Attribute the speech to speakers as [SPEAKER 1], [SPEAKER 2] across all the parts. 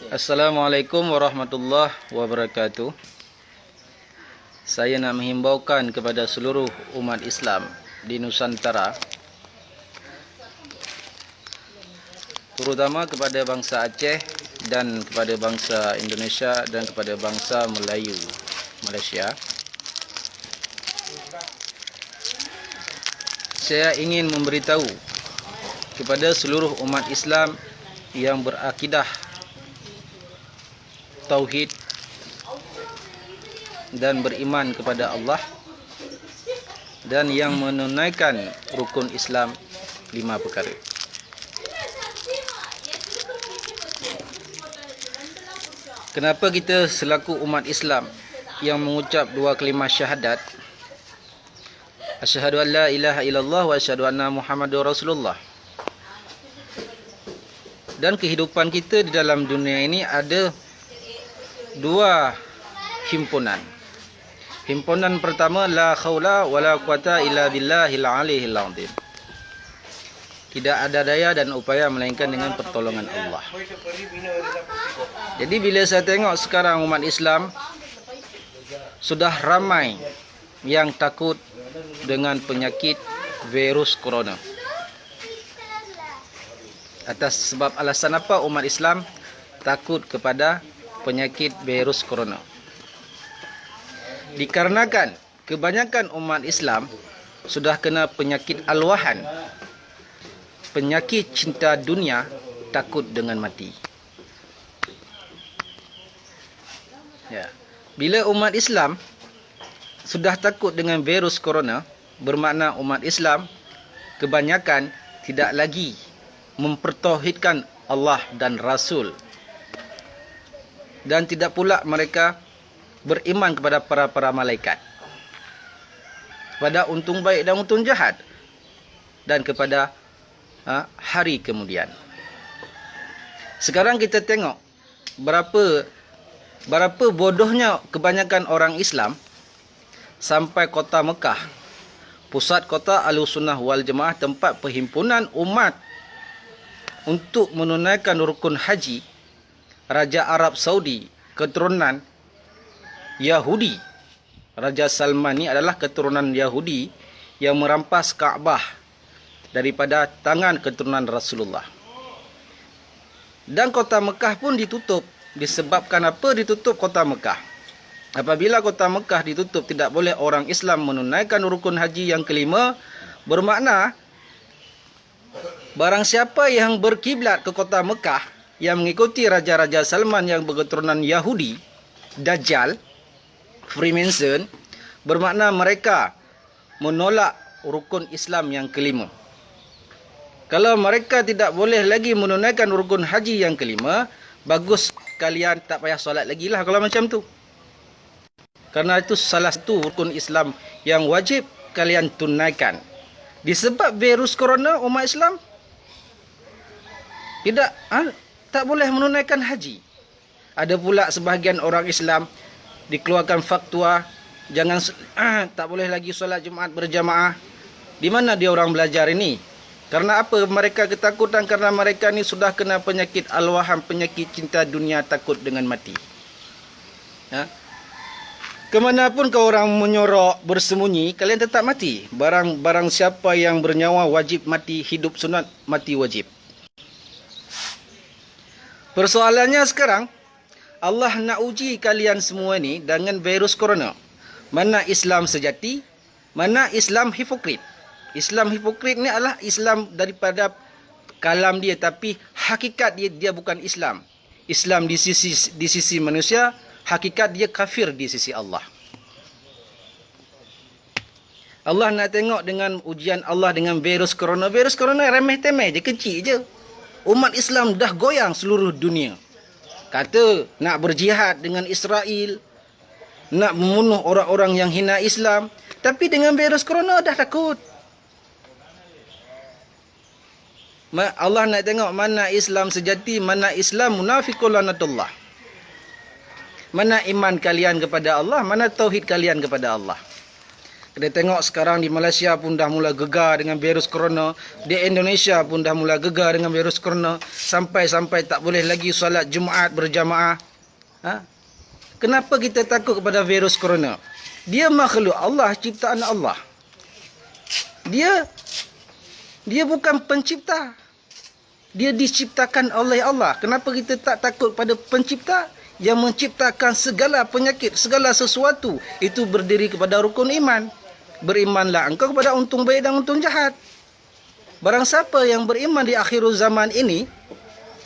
[SPEAKER 1] Assalamualaikum warahmatullahi wabarakatuh. Saya nak menghimbaukan kepada seluruh umat Islam di Nusantara, terutama kepada bangsa Aceh dan kepada bangsa Indonesia dan kepada bangsa Melayu Malaysia. Saya ingin memberitahu kepada seluruh umat Islam yang berakidah tauhid dan beriman kepada Allah dan yang menunaikan rukun Islam 5 perkara. Kenapa kita selaku umat Islam yang mengucap 2 kalimah syahadat, asyhadu an la ilaha illallah wa asyhadu anna Muhammadur Rasulullah, dan kehidupan kita di dalam dunia ini ada 2 himpunan. Himpunan pertama, la khaula wala quwata illa billahil aliyil azim. Tidak ada daya dan upaya melainkan dengan pertolongan Allah. Jadi bila saya tengok sekarang umat Islam sudah ramai yang takut dengan penyakit virus corona. Atas sebab alasan apa umat Islam takut kepada penyakit virus corona? Dikarenakan kebanyakan umat Islam sudah kena penyakit alwahan, penyakit cinta dunia, takut dengan mati. Ya. Bila umat Islam sudah takut dengan virus corona, bermakna umat Islam kebanyakan tidak lagi mempertauhidkan Allah dan Rasul, dan tidak pula mereka beriman kepada para malaikat, kepada untung baik dan untung jahat, dan kepada hari kemudian. Sekarang kita tengok berapa bodohnya kebanyakan orang Islam sampai kota Mekah, pusat kota Ahlussunnah wal Jamaah, tempat perhimpunan umat untuk menunaikan rukun haji. Raja Arab Saudi keturunan Yahudi. Raja Salman ni adalah keturunan Yahudi yang merampas Kaabah daripada tangan keturunan Rasulullah. Dan kota Mekah pun ditutup. Disebabkan apa ditutup kota Mekah? Apabila kota Mekah ditutup, tidak boleh orang Islam menunaikan rukun haji yang kelima, bermakna barang siapa yang berkiblat ke kota Mekah, yang mengikuti Raja-Raja Salman yang berketurunan Yahudi, Dajjal, Freemason, bermakna mereka menolak rukun Islam yang kelima. Kalau mereka tidak boleh lagi menunaikan rukun haji yang kelima, bagus kalian tak payah solat lagi lah kalau macam tu. Karena itu salah satu rukun Islam yang wajib kalian tunaikan. Disebab virus corona, umat Islam tak boleh menunaikan haji. Ada pula sebahagian orang Islam dikeluarkan fatwa tak boleh lagi solat Jumaat berjamaah. Di mana dia orang belajar ini? Karena apa mereka ketakutan? Karena mereka ni sudah kena penyakit alwahan, penyakit cinta dunia, takut dengan mati. Kemanapun kau orang menyorok bersembunyi, kalian tetap mati. Barang siapa yang bernyawa wajib mati, hidup sunat, mati wajib. Persoalannya sekarang, Allah nak uji kalian semua ni dengan virus corona. Mana Islam sejati, mana Islam hipokrit. Islam hipokrit ni adalah Islam daripada kalam dia, tapi hakikat dia bukan Islam. Islam di sisi manusia, hakikat dia kafir di sisi Allah. Allah nak tengok dengan ujian Allah dengan virus corona. Virus corona remeh-temeh je, kecil je. Umat Islam dah goyang seluruh dunia. Kata nak berjihad dengan Israel, nak membunuh orang-orang yang hina Islam. Tapi dengan virus corona dah takut. Allah nak tengok mana Islam sejati, mana Islam munafiqul lanatullah. Mana iman kalian kepada Allah, mana tauhid kalian kepada Allah. Kita tengok sekarang di Malaysia pun dah mula gegar dengan virus corona. Di Indonesia pun dah mula gegar dengan virus corona. Sampai-sampai tak boleh lagi solat Jumaat berjamaah. Ha? Kenapa kita takut kepada virus corona? Dia makhluk Allah, ciptaan Allah. Dia bukan pencipta. Dia diciptakan oleh Allah. Kenapa kita tak takut pada pencipta yang menciptakan segala penyakit, segala sesuatu? Itu berdiri kepada rukun iman. Berimanlah engkau kepada untung baik dan untung jahat. Barang siapa yang beriman di akhir zaman ini,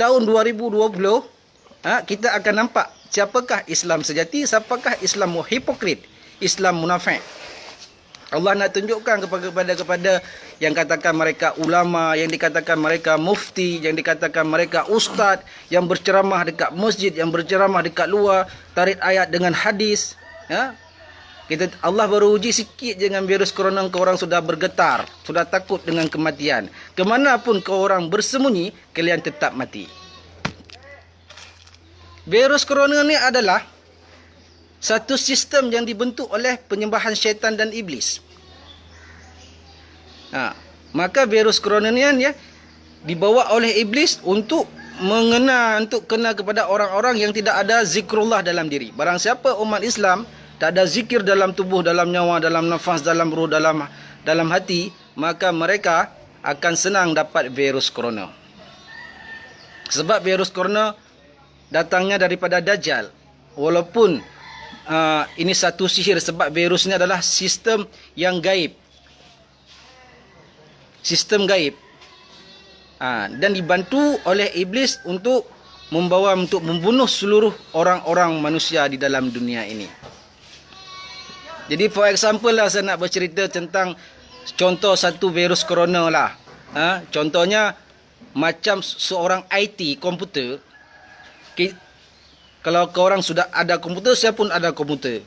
[SPEAKER 1] tahun 2020, kita akan nampak siapakah Islam sejati, siapakah Islam hipokrit, Islam munafik. Allah nak tunjukkan kepada yang katakan mereka ulama, yang dikatakan mereka mufti, yang dikatakan mereka ustaz, yang berceramah dekat masjid, yang berceramah dekat luar, tarik ayat dengan hadis. Allah baru uji sikit dengan virus corona, kau orang sudah bergetar, sudah takut dengan kematian. Kemanapun kau orang bersembunyi, kalian tetap mati. Virus corona ni adalah satu sistem yang dibentuk oleh penyembahan syaitan dan iblis. Maka virus corona ni ya, dibawa oleh iblis untuk kena kepada orang-orang yang tidak ada zikrullah dalam diri. Barang siapa umat Islam tak ada zikir dalam tubuh, dalam nyawa, dalam nafas, dalam ruh, dalam hati, maka mereka akan senang dapat virus corona. Sebab virus corona datangnya daripada Dajjal. Walaupun ini satu sihir, sebab virus ini adalah sistem yang gaib. Sistem gaib. Dan dibantu oleh iblis untuk membunuh seluruh orang-orang manusia di dalam dunia ini. Jadi for example lah, saya nak bercerita tentang contoh satu virus corona lah. Contohnya macam seorang IT komputer. Kalau korang sudah ada komputer, saya pun ada komputer.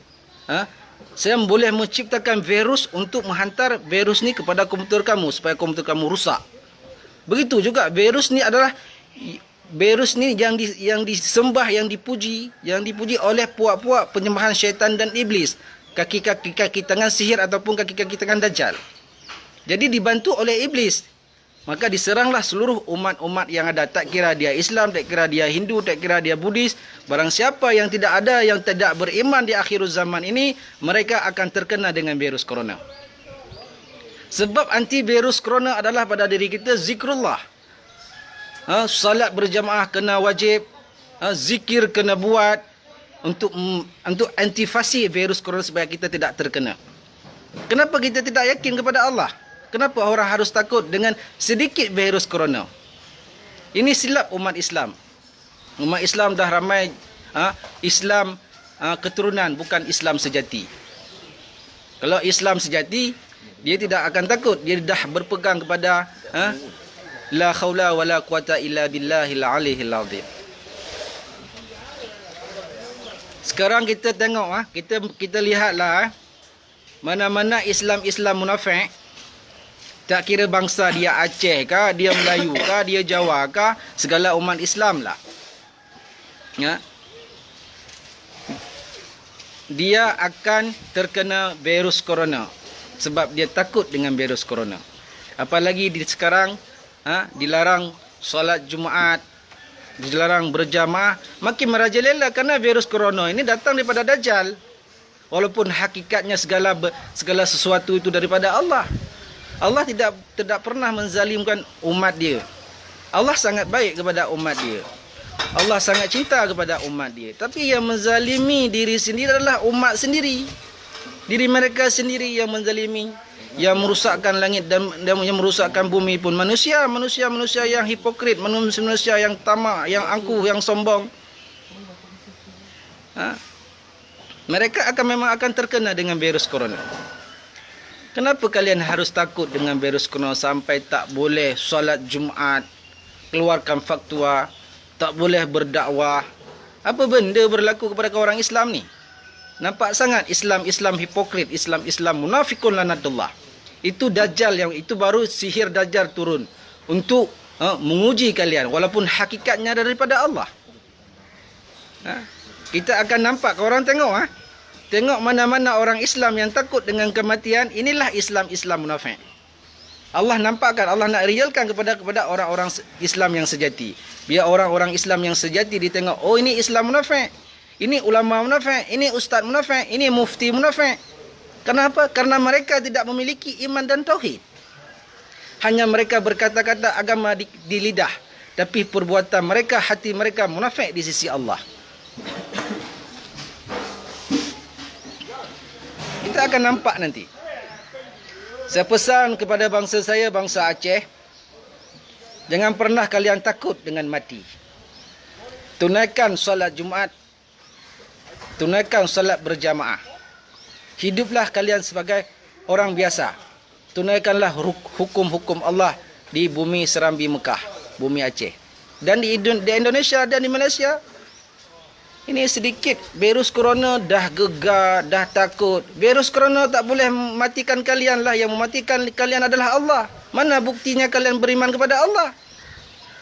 [SPEAKER 1] Saya boleh menciptakan virus untuk menghantar virus ni kepada komputer kamu supaya komputer kamu rusak. Begitu juga virus ni adalah virus ni yang disembah, yang dipuji oleh puak-puak penyembahan syaitan dan iblis. Kaki-kaki tangan sihir ataupun kaki-kaki tangan Dajjal. Jadi dibantu oleh iblis. Maka diseranglah seluruh umat-umat yang ada. Tak kira dia Islam, tak kira dia Hindu, tak kira dia Buddhis. Barang siapa yang tidak ada, yang tidak beriman di akhir zaman ini, mereka akan terkena dengan virus corona. Sebab antivirus corona adalah pada diri kita zikrullah. Salat berjamaah kena wajib. Zikir kena buat. Untuk antivasi virus corona supaya kita tidak terkena. Kenapa kita tidak yakin kepada Allah? Kenapa orang harus takut dengan sedikit virus corona? Ini silap umat Islam. Umat Islam dah ramai Islam keturunan, bukan Islam sejati. Kalau Islam sejati, dia tidak akan takut. Dia dah berpegang kepada la haula wala quwata illa billahil aliyil azim. Sekarang kita tengok, kita lihatlah mana-mana Islam munafik. Tak kira bangsa dia Aceh kah, dia Melayu kah, dia Jawa kah, segala umat Islam lah. Dia akan terkena virus corona sebab dia takut dengan virus corona. Apalagi sekarang dilarang solat Jumaat, dilarang berjamaah, makin merajalela kerana virus corona ini datang daripada Dajjal. Walaupun hakikatnya segala sesuatu itu daripada Allah. Allah tidak pernah menzalimkan umat dia. Allah sangat baik kepada umat dia. Allah sangat cinta kepada umat dia. Tapi yang menzalimi diri sendiri adalah umat sendiri. Diri mereka sendiri yang menzalimi, yang merusakkan langit dan yang merusakkan bumi pun manusia yang hipokrit, manusia yang tamak, yang angkuh, yang sombong. Mereka memang akan terkena dengan virus corona. Kenapa kalian harus takut dengan virus corona sampai tak boleh solat Jumaat, keluarkan fatwa, tak boleh berdakwah? Apa benda berlaku kepada orang Islam ni? Nampak sangat Islam hipokrit, Islam munafikun lanatullah. Itu Dajjal, itu baru sihir Dajjal turun untuk menguji kalian, walaupun hakikatnya daripada Allah. Kita akan nampak, korang tengok Tengok mana-mana orang Islam yang takut dengan kematian, inilah Islam munafik. Allah nampakkan, Allah nak realkan kepada orang-orang Islam yang sejati. Biar orang-orang Islam yang sejati ditengok, oh ini Islam munafik. Ini ulama munafik, ini ustaz munafik, ini mufti munafik. Kenapa? Karena mereka tidak memiliki iman dan tauhid. Hanya mereka berkata-kata agama di lidah, tapi perbuatan mereka, hati mereka munafik di sisi Allah. Kita akan nampak nanti. Saya pesan kepada bangsa saya, bangsa Aceh, jangan pernah kalian takut dengan mati. Tunaikan solat Jumaat, tunaikan solat berjamaah. Hiduplah kalian sebagai orang biasa. Tunaikanlah hukum-hukum Allah di bumi Serambi Mekah, bumi Aceh. Dan di Indonesia dan di Malaysia. Ini sedikit virus corona dah gegar, dah takut. Virus corona tak boleh mematikan kalian lah. Yang mematikan kalian adalah Allah. Mana buktinya kalian beriman kepada Allah?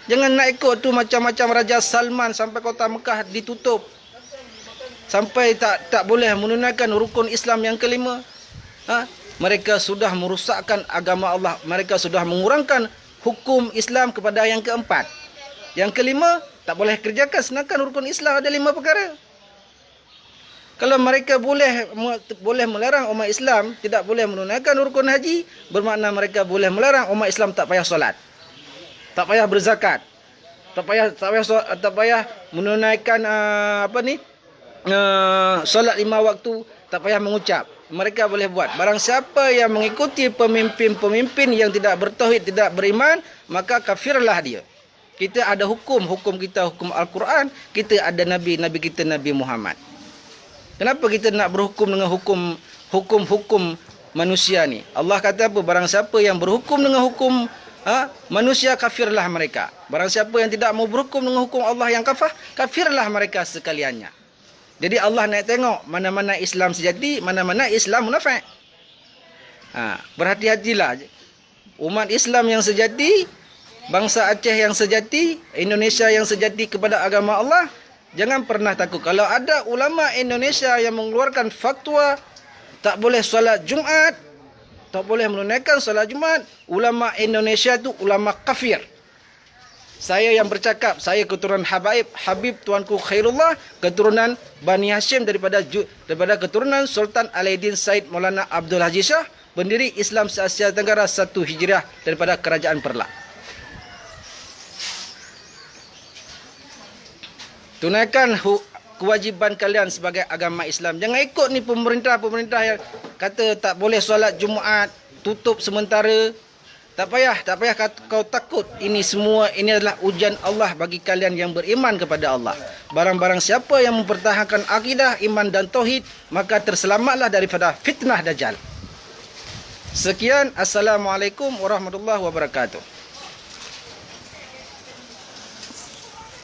[SPEAKER 1] Jangan nak ikut tu macam-macam Raja Salman sampai kota Mekah ditutup. Sampai tak boleh menunaikan rukun Islam yang kelima. Mereka sudah merusakkan agama Allah. Mereka sudah mengurangkan hukum Islam kepada yang keempat. Yang kelima, tak boleh kerjakan sedangkan rukun Islam ada 5 perkara. Kalau mereka boleh melarang umat Islam tidak boleh menunaikan rukun haji, bermakna mereka boleh melarang umat Islam tak payah solat, tak payah berzakat, tak payah menunaikan solat 5 waktu, tak payah mengucap. Mereka boleh buat. Barang siapa yang mengikuti pemimpin-pemimpin yang tidak bertauhid, tidak beriman, maka kafirlah dia. Kita ada hukum kita hukum Al-Quran, kita ada nabi kita Nabi Muhammad. Kenapa kita nak berhukum dengan hukum manusia ni? Allah kata apa? Barang siapa yang berhukum dengan hukum manusia, kafirlah mereka. Barang siapa yang tidak mau berhukum dengan hukum Allah yang kafirlah mereka sekaliannya. Jadi Allah nak tengok mana-mana Islam sejati, mana-mana Islam munafik. Berhati-hatilah. Umat Islam yang sejati, bangsa Aceh yang sejati, Indonesia yang sejati kepada agama Allah, jangan pernah takut. Kalau ada ulama Indonesia yang mengeluarkan fatwa tak boleh solat Jumaat, tak boleh menunaikan solat Jumaat, ulama Indonesia itu ulama kafir. Saya yang bercakap, saya keturunan Habib Tuanku Khairullah, keturunan Bani Hashim daripada keturunan Sultan Alaidin Said Maulana Abdul Haji Shah, pendiri Islam se-Asia Tenggara 1 Hijriah daripada Kerajaan Perla. Tunaikan kewajiban kalian sebagai agama Islam. Jangan ikut ni pemerintah yang kata tak boleh solat Jumaat, tutup sementara. Tak payah kau takut. Ini adalah ujian Allah bagi kalian yang beriman kepada Allah. Barang-barang siapa yang mempertahankan akidah, iman dan tauhid, maka terselamatlah daripada fitnah Dajjal. Sekian, Assalamualaikum warahmatullahi wabarakatuh.